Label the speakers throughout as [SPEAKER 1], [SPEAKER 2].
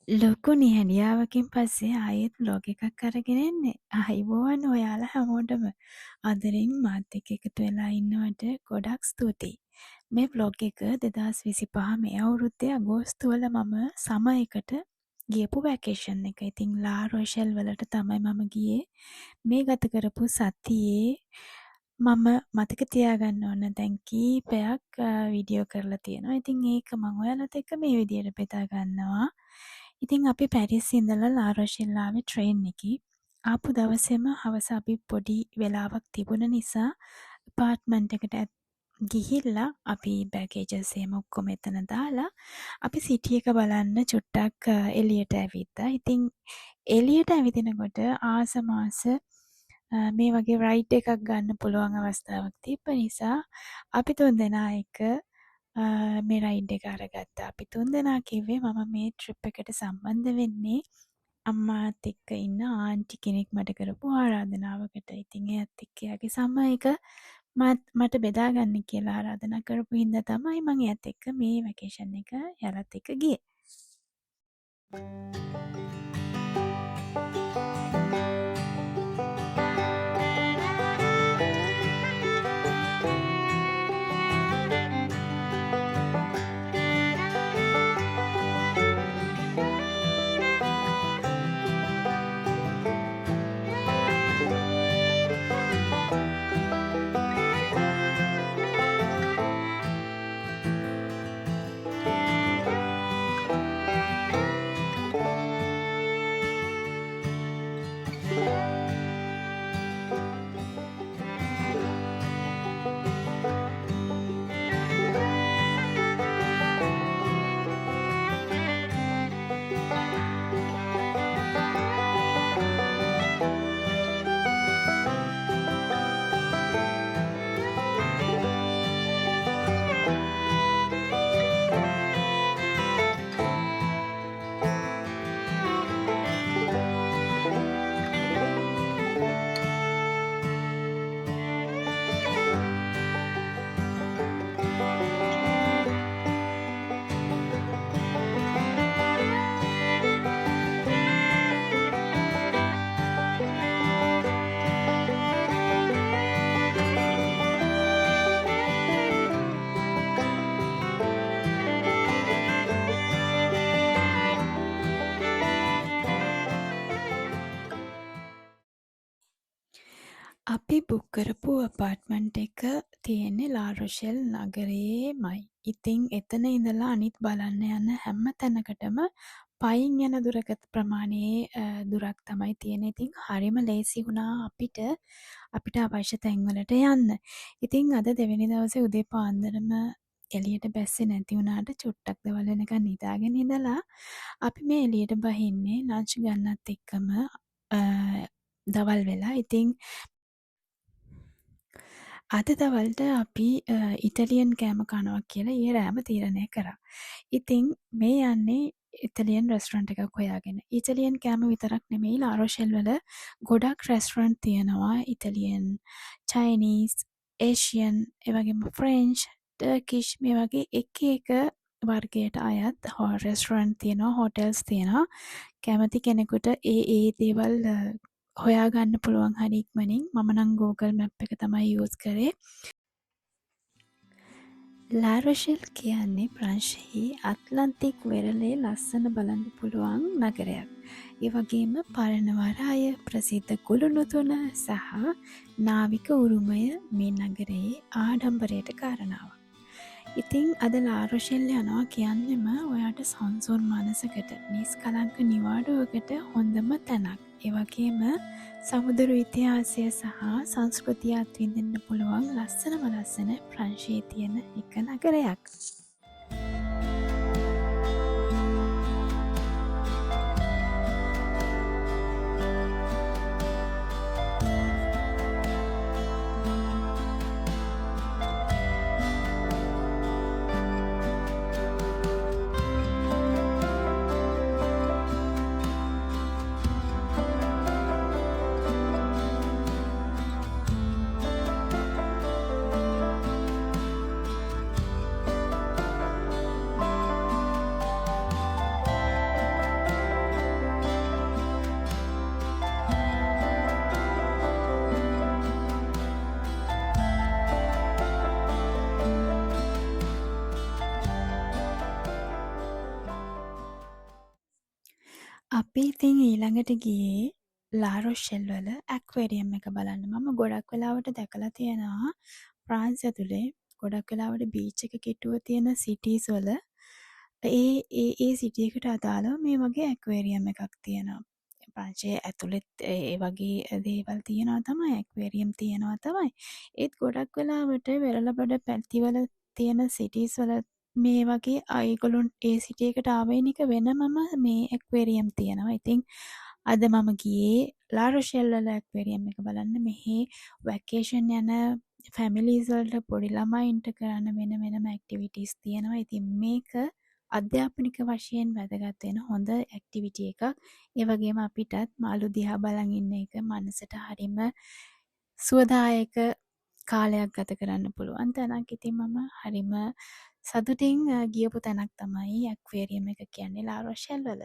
[SPEAKER 1] ලොකු නිහඬියාවකින් පස්සේ ආයෙත් බ්ලොග් එකක් අරගෙන එන්නේ. අයිබෝවන් ඔයාලා හැමෝටම. අදරින් මාත් එක්ක එකතු වෙලා ඉන්නවට ගොඩක් ස්තුතියි. මේ බ්ලොග් එක 2025 මේ අවුරුද්දේ අගෝස්තුවල මම සම එකට ගියපු වැකේෂන් එක. ඉතින් ලා රොෂෙල් වලට තමයි මම ගියේ. මේ ගත කරපු සතියේ මම මතක තියාගන්න ඕන දැන් කීපයක් වීඩියෝ කරලා තියෙනවා. ඉතින් ඒක මම ඔයාලත් එක්ක මේ විදියට බෙදා ගන්නවා. ඉතින් අපි පැරිස් ඉඳලා ලා රොෂෙල් ආවේ ට්‍රේන් එකේ. ආපු දවසේම හවස අපි පොඩි වෙලාවක් තිබුණ නිසා අපාර්ට්මන්ට් එකට ගිහිල්ලා අපි බෑගේජස් එහෙම ඔක්කොම එතන දාලා අපි සිටි එක බලන්න චුට්ටක් එළියට ඇවිත්තා. ඉතින් එළියට ඇවිදිනකොට ආසමාස මේ වගේ රයිඩ් එකක් ගන්න පුළුවන් අවස්ථාවක් තිබ්බ නිසා අපි තුන්දෙනා එක මේ රයිඩ් එක අරගත්තා. අපි තුන්දෙනා කිව්වේ මම මේ ට්‍රිප් එකට සම්බන්ධ වෙන්නේ අම්මාත් එක්ක ඉන්න ආන්ටි කෙනෙක් මට කරපු ආරාධනාවකට. ඉතින් එයත් එක්ක එයාගේ සම එක මට බෙදා ගන්න කියලා ආරාධනා කරපු හින්දා තමයි මම එයත් එක්ක මේ වැකේෂන් එක එයාලත් එක්ක ගියේ. අපි බුක් කරපු අපාර්ට්මන්ට් එක තියෙන්නේ ලා රොෂෙල් නගරයේමයි. ඉතින් එතන ඉඳලා අනිත් බලන්න යන හැම තැනකටම පයින් යන දුරකථ ප්‍රමාණයේ දුරක් තමයි තියෙන්නේ. ඉතින් හරිම ලේසි වුණා අපිට අවශ්‍ය තැන්වලට යන්න. ඉතින් අද දෙවෙනි දවසේ උදේ පාන්දරම එළියට බැස්සේ නැති වුණාට චුට්ටක් දවල් වෙනකන් නිදාගෙන ඉඳලා අපි මේ එළියට බහින්නේ ලන්ච් ගන්නත් එක්කම දවල් වෙලා. ඉතින් අද දවල්ට අපි ඉටලියන් කෑම කනවා කියලා ඊයේ රෑම තීරණය කරා. ඉතින් මේ යන්නේ ඉටලියන් රෙස්ටරන්ට් එකක් හොයාගෙන. ඉටලියන් කෑම විතරක් නෙමෙයි ලා රොෂෙල් වල ගොඩක් රෙස්ටරන්ට් තියෙනවා. ඉටලියන්, චයිනීස්, ඒෂියන්, ඒ වගේම ෆ්‍රෙන්ච්, ටර්කිෂ් මේ වගේ එක එක වර්ගයට අයත් රෙස්ටරන්ට් තියෙනවා, හෝටල්ස් තියෙනවා. කැමති කෙනෙකුට ඒ දේවල් හොයාගන්න පුළුවන් හරි ඉක්මනින්. මම නම් Google Map එක තමයි යූස් කරේ. ලා රොෂෙල් කියන්නේ ප්‍රංශයේ ඇට්ලන්ටික් වෙරළේ ලස්සන බලන්න පුළුවන් නගරයක්. ඒ වගේම පරණ වරාය, ප්‍රසිද්ධ කුළුණු තුන සහ නාවික උරුමය මේ නගරයේ ආඩම්බරයට කාරණාවක්. ඉතින් අද ලා රොෂෙල් යනවා කියන්නෙම ඔයාට සංසුන් මනසකට, නිස්කලංක නිවාඩුවකට හොඳම තැනක්. ඒ වගේම සමුදුරු ඉතිහාසය සහ සංස්කෘතිය අත්විඳින්න පුළුවන් ලස්සන ප්‍රංශයේ තියෙන එක නගරයක්. අපි ඉතින් ඊළඟට ගියේ ලාරොෂෙල් වල ඇක්වේරියම් එක බලන්න. මම ගොඩක් වෙලාවට දැකලා තියෙනවා ප්‍රාන්ස් ඇතුලේ ගොඩක් වෙලාවට බීච් එක කිට්ටුව තියෙන සිටීස් වල ඒ සිටි එකට අදාළව මේ වගේ ඇක්වේරියම් එකක් තියෙනවා. ප්‍රංශයේ ඇතුළෙත් ඒ වගේ දේවල් තියෙනවා තමයි, ඇක්වේරියම් තියෙනවා තමයි. ඒත් ගොඩක් වෙලාවට වෙරළබඩ පැතිවල තියෙන සිටීස් වල මේ වගේ ඒගොල්ලොන් ඒ සිටි එකට ආවේනික වෙනමම මේ ඇක්වේරියම් තියෙනවා. ඉතින් අද මම ගියේ ලාරොෂෙල් වල ඇක්වේරියම් එක බලන්න. මෙහි වැකේෂන් යන ෆැමිලීස් වලට පොඩි ළමයින්ට කරන්න වෙන වෙනම ඇක්ටිවිටීස් තියෙනවා. ඉතින් මේක අධ්‍යාපනික වශයෙන් වැදගත් වෙන හොඳ ඇක්ටිවිටි එකක්. ඒ වගේම අපිටත් මාළු දිහා බලන් ඉන්න එක මනසට හරිම සුවදායක කාලයක් ගත කරන්න පුළුවන් තැනක්. ඉතින් මම හරිම සතුටින් ගියපු තැනක් තමයි ඇක්වේරියම් එක කියන්නේ ලාරොෂෙල් වල.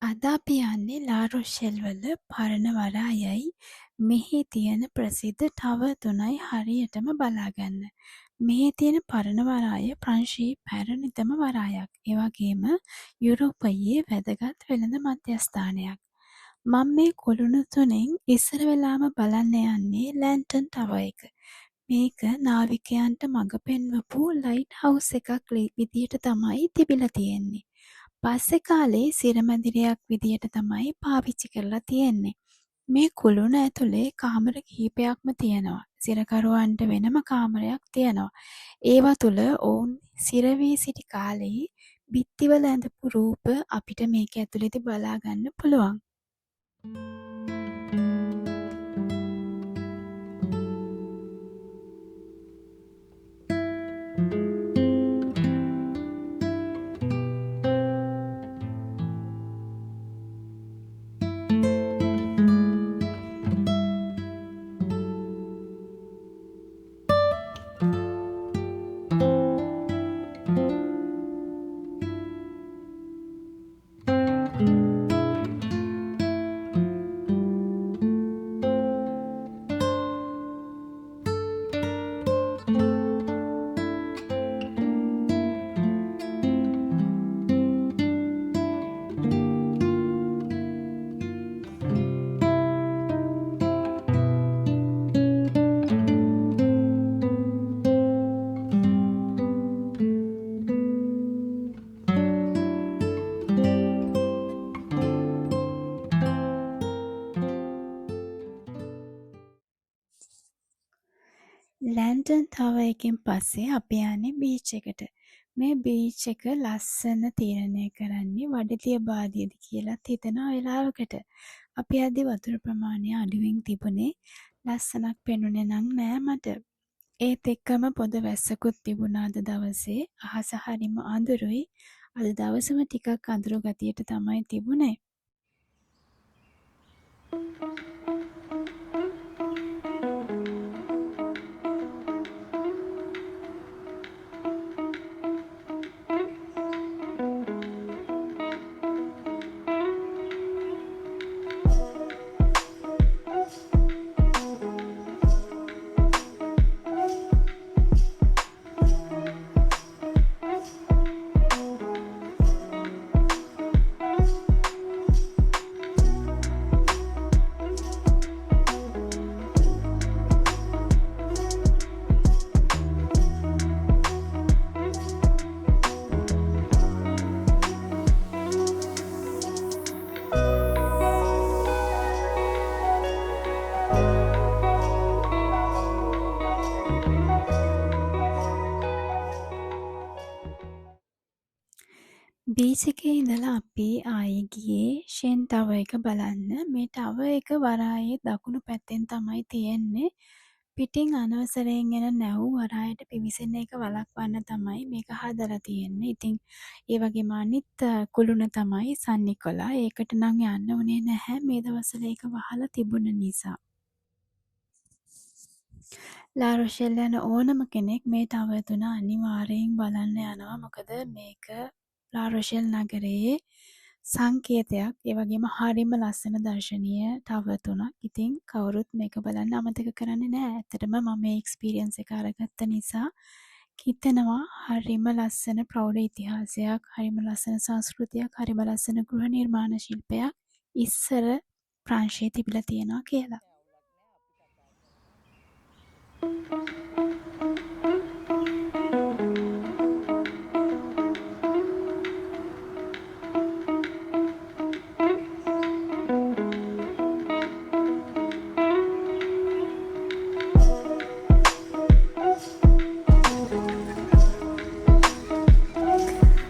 [SPEAKER 1] අද අපි යන්නේ ලාරොෂෙල් වල පරණ වරායයි මෙහි තියෙන ප්‍රසිද්ධ ටවර් 3යි හරියටම බලාගන්න. මෙහි තියෙන පරණ වරාය ප්‍රංශයේ පැරණිතම වරායක්. ඒ වගේම යුරෝපයේ වැදගත් වෙළඳ මධ්‍යස්ථානයක්. මම මේ කුළුණු තුනෙන් ඉස්සර වෙලාම බලන්න යන්නේ ලැන්ටන් ටවර් එක. මේක නාවිකයන්ට මඟ පෙන්වපු ලයිට් හවුස් එකක් විදියට තමයි තිබිලා තියෙන්නේ. පස්සේ කාලේ සිරමැදිරියක් විදියට තමයි පාවිච්චි කරලා තියෙන්නේ. මේ කුළුණ ඇතුලේ කාමර කිහිපයක්ම තියෙනවා. සිරකරුවන්ට වෙනම කාමරයක් තියෙනවා. ඒවා තුල ඔවුන් සිරවී සිටි කාලේ බිත්තිවල ඇඳපු රූප අපිට මේක ඇතුලේදී බලා ගන්න පුළුවන්. ලැන්ටන් ටවර් එකෙන් පස්සේ අපි යන්නේ බීච් එකට. මේ බීච් එක ලස්සන තීරණය කරන්නේ වඩිතිය බාදියද කියලාත් හිතන වෙලාවකට. අපි අද වතුර ප්‍රමාණය අඩුවෙන් තිබුණේ ලස්සනක් පෙනුනේ නම් නෑ මට. ඒත් එක්කම පොද වැස්සකුත් තිබුණා අද දවසේ. අහස හරිම අඳුරුයි. අද දවසම ටිකක් අඳුරු ගතියට තමයි තිබුණේ. බීච් එකේ ඉඳලා අපි ආයේ ගියේ ෂෙන් ටවර් එක බලන්න. මේ ටවර් එක වරායේ දකුණු පැත්තෙන් තමයි තියෙන්නේ. පිටින් අනවසරයෙන් එන නැව් වරායට පිවිසෙන එක වළක්වන්න තමයි මේක හදලා තියෙන්නේ. ඉතින් ඒ වගේම අනිත් කුළුණ තමයි සන් නිකොලා. ඒකට නම් යන්න උනේ නැහැ මේ දවස්වල ඒක වහලා තිබුණ නිසා. ලා රොෂෙල් යන ඕනම කෙනෙක් මේ ටවර් තුන අනිවාර්යෙන් බලන්න යනවා. මොකද මේක ලා රොෂෙල් නගරයේ සංකේතයක්. ඒ වගේම හරිම ලස්සන දර්ශනීය ටවර් තුනක්. ඉතින් කවුරුත් මේක බලන්න අමතක කරන්නේ නැහැ. ඇත්තටම මම මේ එක්ස්පීරියන්ස් එක අරගත්ත නිසා හිතෙනවා හරිම ලස්සන ප්‍රෞಢ ඉතිහාසයක්, හරිම ලස්සන සංස්කෘතියක්, හරිම ලස්සන ගෘහ නිර්මාණ ශිල්පයක් ඉස්සර ප්‍රංශයේ තිබිලා තියෙනවා කියලා.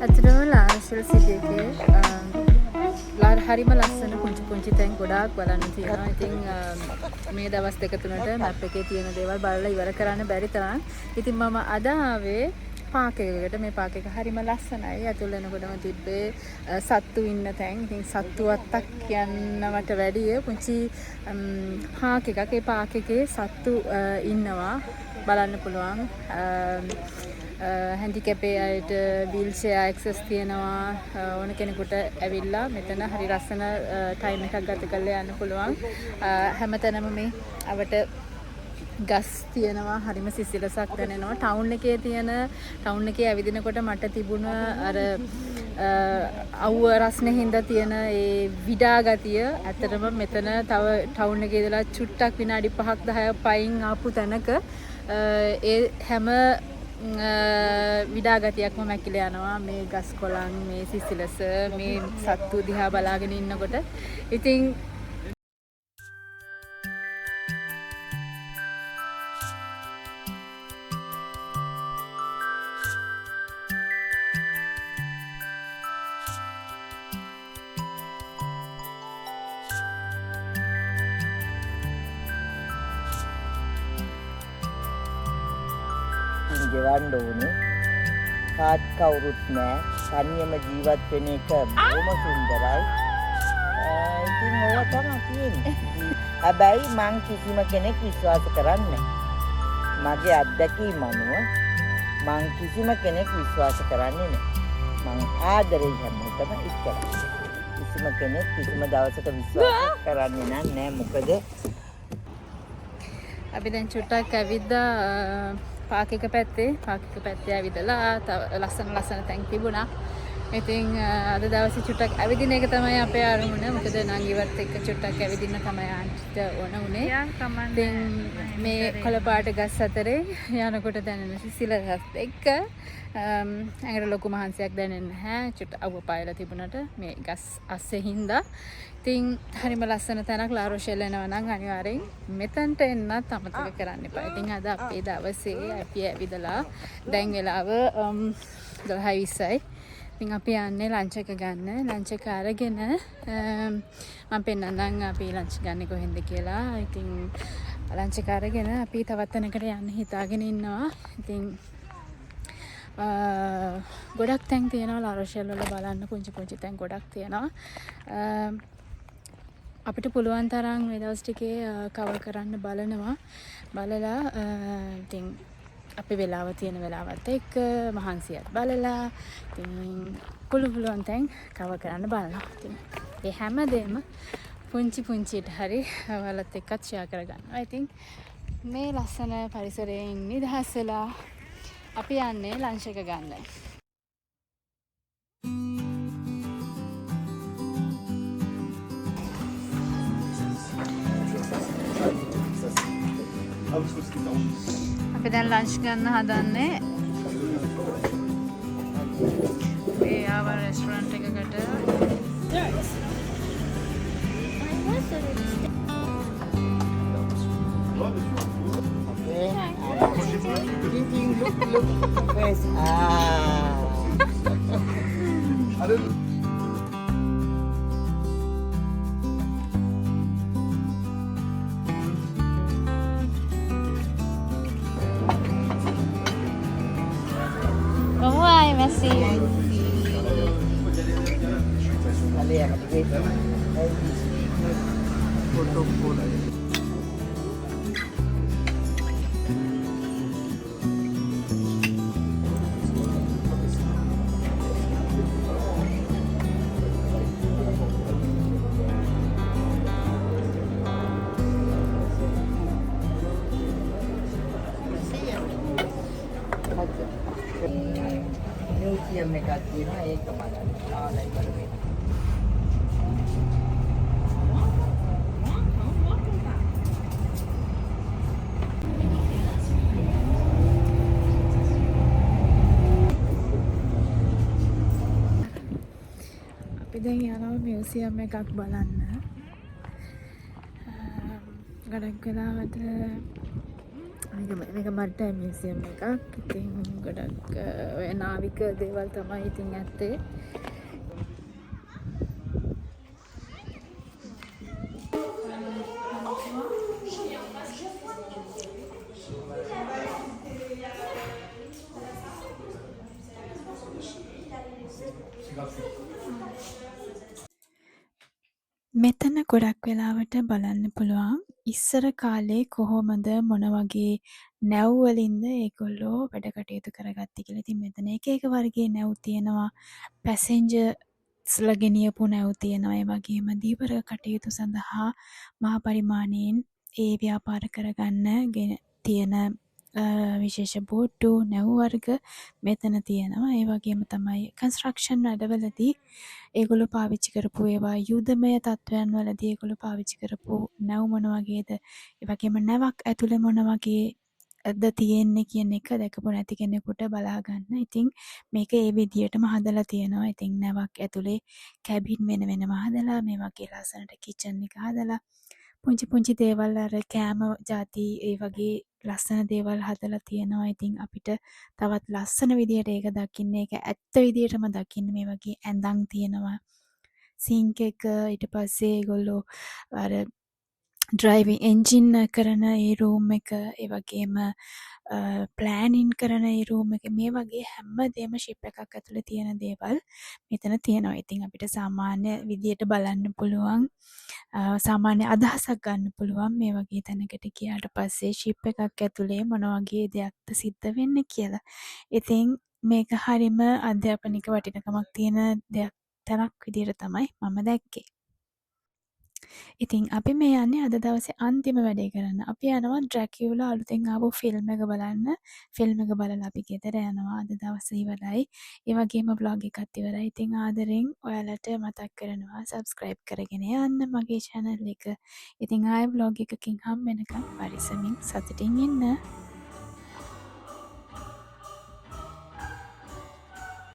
[SPEAKER 2] ඇත්තටම ලා රොෂෙල් සිටි එකේ හරිම ලස්සන පුංචි තැන් ගොඩාක් බලන්න තියෙනවා. ඉතින් මේ දවස් දෙක තුනට මැප් එකේ තියෙන දේවල් බලලා ඉවර කරන්න බැරි තරම්. ඉතින් මම අද ආවේ පාක් එකකට. මේ පාක් එක හරිම ලස්සනයි. ඇතුළ එනකොටම තිබ්බේ සත්තු ඉන්න තැන්. ඉතින් සත්තු අත්තක් කියන්නවට වැඩිය පුංචි පාක් එකක්. ඒ පාක් එකේ සත්තු ඉන්නවා බලන්න පුළුවන්. හැන්ඩිකැපේ අයට වීල් චෙයා ඇක්සස් තියෙනවා. ඕන කෙනෙකුට ඇවිල්ලා මෙතන හරි ලස්සන ටයිම් එකක් ගත කරලා යන්න පුළුවන්. හැමතැනම මේ අවට ගස් තියෙනවා. හරිම සිසිලසක් දැනෙනවා. ටවුන් එකේ ඇවිදිනකොට මට තිබුණ අර අවුව රස්නේ හින්දා තියෙන ඒ විඩා ගතිය ඇත්තටම මෙතන තව ටවුන් එකේ ඉඳලා චුට්ටක් විනාඩි 5ක් 10ක් පයින් ආපු තැනක ඒ හැම විඩා ගතියක්ම මැකිලා යනවා. මේ ගස් කොළන්, මේ සිසිලස, මේ සත්තු දිහා බලාගෙන ඉන්නකොට. ඉතින්
[SPEAKER 3] ගෙවන්න ඕනේ. කාත් කවුරුත් නෑ. තනියම ජීවත් වෙන එක බොහොම සුන්දරයි. ඉතින් ඕවා තමයි තියෙන්නේ. හැබැයි මං කිසිම කෙනෙක් විශ්වාස කරන්නේ මගේ අත්දැකීම අනුව මං කිසිම කෙනෙක් විශ්වාස කරන්නේ නෑ. මං ආදරේ හැමෝටම ඉස්සරහ. කිසිම කෙනෙක් කිසිම දවසක විශ්වාස කරන්නේ නෑ. මොකද
[SPEAKER 2] අපි දැන් චුට්ටක් ඇවිද්දා පාක් එක පැත්තේ ඇවිදලා ලස්සන තැන් තිබුණා. ඉතින් අද දවසේ චුට්ටක් ඇවිදින එක තමයි අපේ අරමුණ. මොකද නංගිවත් එක්ක චුට්ටක් ඇවිදින්න තමයි ආන්ටිට ඕන උනේ. ඉතින් මේ කොළපාට ගස් අතරේ යනකොට දැනෙන සිසිලසත් එක්ක ඇඟට ලොකු මහන්සියක් දැනෙන්නේ නැහැ. චුට්ට අවුව පායලා තිබුණාට මේ ගස් අස්සේ හින්දා. ඉතින් හරිම ලස්සන තැනක්. ලා රොෂෙල් එනවා නම් අනිවාර්යෙන් මෙතනට එන්නත් අමතක කරන්න එපා. ඉතින් අද අපේ දවසේ අපි ඇවිදලා දැන් වෙලාව 12:20යි. ඉතින් අපි යන්නේ ලන්ච් එක ගන්න. ලන්ච් එක අරගෙන මම පෙන්නන්නම් අපි ලන්ච් ගන්නේ කොහෙන්ද කියලා. ඉතින් ලන්ච් එක අරගෙන අපි තවත් තැනකට යන්න හිතාගෙන ඉන්නවා. ඉතින් ගොඩක් තැන් තියෙනවා ලා රොෂෙල් වල බලන්න. පුංචි තැන් ගොඩක් තියෙනවා. අපිට පුළුවන් තරම් මේ දවස් ටිකේ කවර් කරන්න බලනවා. බලලා ඉතින් අපි වෙලාව තියෙන වෙලාවත් එක්ක මහන්සියත් බලලා ඉතින් පුළුවන් තැන් කවර් කරන්න බලනවා. ඉතින් ඒ හැමදේම පුංචිට හරි ඔයාලත් එක්කත් ෂෙයා කරගන්නවා. ඉතින් මේ ලස්සන පරිසරයෙන් නිදහස් වෙලා අපි යන්නේ ලන්ච් එක ගන්න. අපි දැන් ලන්ච් ගන්න හදන්නේ. මේ ආව රෙස්ටොරන්ට් එකකට.
[SPEAKER 3] Look, first.
[SPEAKER 2] Vamos aí, Messi.
[SPEAKER 3] Ali yang kita foto photo. Museum එකක් තියෙනවා ඒක බලන්න. ආලයි බලන්න.
[SPEAKER 1] අපි දැන් යනවා මියුසියම් එකක් බලන්න. ගොඩක් වෙලාවට මේක මට මියුසියම් එකක්. ඉතින් ගොඩක් ඔය නාවික දේවල් තමයි ඉතින් ඇත්තේ. මෙතන ගොඩක් වෙලාවට බලන්න පුළුවන් ඉස්සර කාලේ කොහොමද මොන වගේ නැව් වලින්ද ඒගොල්ලෝ වැඩ කටයුතු කරගත්තේ කියලා. ඉතින් මෙතන එක එක වර්ගයේ නැව් තියෙනවා. පැසෙන්ජර්ස්ලා ගෙනියපු නැව් තියෙනවා. ඒ වගේම දීවර කටයුතු සඳහා මහා පරිමාණයෙන් ඒ ව්‍යාපාර කරගන්න තියෙන විශේෂ බෝට්ටු නැව් වර්ග මෙතන තියෙනවා. ඒ වගේම තමයි කන්ස්ට්‍රක්ෂන් වැඩවලදී ඒගොල්ලෝ පාවිච්චි කරපු ඒවා යුදමය තත්ත්වයන් වලදී ඒගොල්ලෝ පාවිච්චි කරපු නැව් මොන වගේද, ඒ වගේම නැවක් ඇතුලේ මොන වගේද තියෙන්නේ කියන එක දැකපු නැති කෙනෙකුට බලා ගන්න. ඉතින් මේක ඒ විදියටම හදලා තියෙනවා. ඉතින් නැවක් ඇතුලේ කැබින් වෙන වෙනම හදලා මේ වගේ ලස්සනට කිචන් එක හදලා පුංචි පුංචි දේවල් අර කෑම ಜಾති ඒ වගේ ලස්සන දේවල් හදලා තියෙනවා. ඉතින් අපිට තවත් ලස්සන විදියට ඒක දකින්න, ඒක ඇත්ත විදියටම දකින්න මේ වගේ ඇඳන් තියෙනවා. සින්ක් එක ඊට පස්සේ ඒගොල්ලෝ අර ඩ්‍රයිවිං එන්ජින් කරන ඒ රූම් එක, ඒ වගේම ප්ලෑනින් කරන ඒ රූම් එක, මේ වගේ හැම දෙම ෂිප් එකක් ඇතුලේ තියෙන දේවල් මෙතන තියෙනවා. ඉතින් අපිට සාමාන්‍ය විදියට බලන්න පුළුවන්, සාමාන්‍ය අදහසක් ගන්න පුළුවන් මේ වගේ තැනකට ගියාට පස්සේ ෂිප් එකක් ඇතුලේ මොන වගේ දෙයක්ද සිද්ධ වෙන්නේ කියලා. ඉතින් මේක හරිම අධ්‍යාපනික වටිනකමක් තියෙන දෙයක් තැනක් විදියට තමයි මම දැක්කේ. ඉතින් අපි මේ යන්නේ අද දවසේ අන්තිම වැඩේ කරන්න. අපි යනවා ඩ්‍රැකියුලා අලුතෙන් ආපු ෆිල්ම් එක බලන්න. ෆිල්ම් එක බලලා අපි ගෙදර යනවා. අද දවසේ ඉවරයි. ඒ වගේම vlog එකත් ඉවරයි. ඉතින් ආදරෙන් ඔයාලට මතක් කරනවා subscribe කරගෙන යන්න මගේ channel එක. ඉතින් ආයෙ vlog එකකින් හම්බ වෙනකම් පරිස්සමින් සතුටින් ඉන්න.